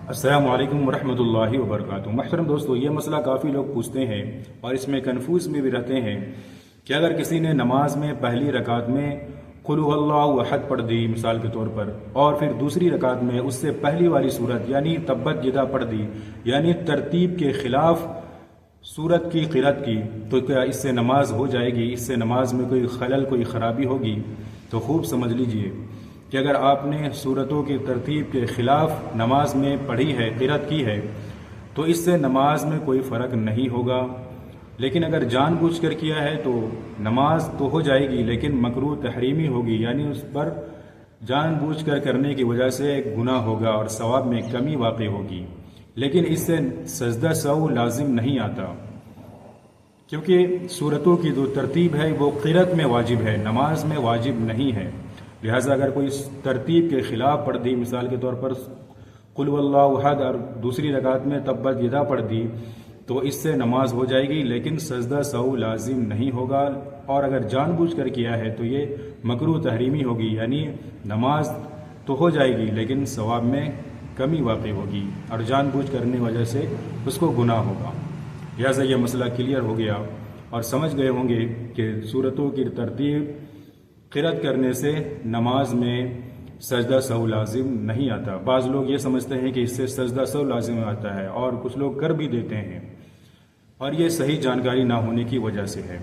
السلام علیکم ورحمۃ اللہ وبرکاتہ۔ محترم دوستو، یہ مسئلہ کافی لوگ پوچھتے ہیں اور اس میں کنفیوز میں بھی رہتے ہیں کہ اگر کسی نے نماز میں پہلی رکعت میں قل هو اللہ احد پڑھ دی مثال کے طور پر، اور پھر دوسری رکعت میں اس سے پہلی والی صورت یعنی تبت یدا پڑھ دی، یعنی ترتیب کے خلاف صورت کی قرأت کی، تو کیا اس سے نماز ہو جائے گی؟ اس سے نماز میں کوئی خلل، کوئی خرابی ہوگی؟ تو خوب سمجھ لیجئے کہ اگر آپ نے صورتوں کی ترتیب کے خلاف نماز میں پڑھی ہے، قرأت کی ہے، تو اس سے نماز میں کوئی فرق نہیں ہوگا۔ لیکن اگر جان بوجھ کر کیا ہے تو نماز تو ہو جائے گی، لیکن مکروہ تحریمی ہوگی، یعنی اس پر جان بوجھ کر کرنے کی وجہ سے ایک گناہ ہوگا اور ثواب میں کمی واقع ہوگی۔ لیکن اس سے سجدہ سہو لازم نہیں آتا، کیونکہ صورتوں کی جو ترتیب ہے وہ قرأت میں واجب ہے، نماز میں واجب نہیں ہے۔ لہٰذا اگر کوئی ترتیب کے خلاف پڑھ دی، مثال کے طور پر قل اللہ احد اور دوسری رکعت میں تبت یدا پڑھ دی، تو اس سے نماز ہو جائے گی، لیکن سجدہ سہو لازم نہیں ہوگا۔ اور اگر جان بوجھ کر کیا ہے تو یہ مکروہ تحریمی ہوگی، یعنی نماز تو ہو جائے گی لیکن ثواب میں کمی واقع ہوگی اور جان بوجھ کرنے کی وجہ سے اس کو گناہ ہوگا۔ لہٰذا یہ مسئلہ کلیئر ہو گیا اور سمجھ گئے ہوں گے کہ صورتوں کی ترتیب قرأت کرنے سے نماز میں سجدہ سہو لازم نہیں آتا۔ بعض لوگ یہ سمجھتے ہیں کہ اس سے سجدہ سہو لازم آتا ہے اور کچھ لوگ کر بھی دیتے ہیں، اور یہ صحیح جانکاری نہ ہونے کی وجہ سے ہے۔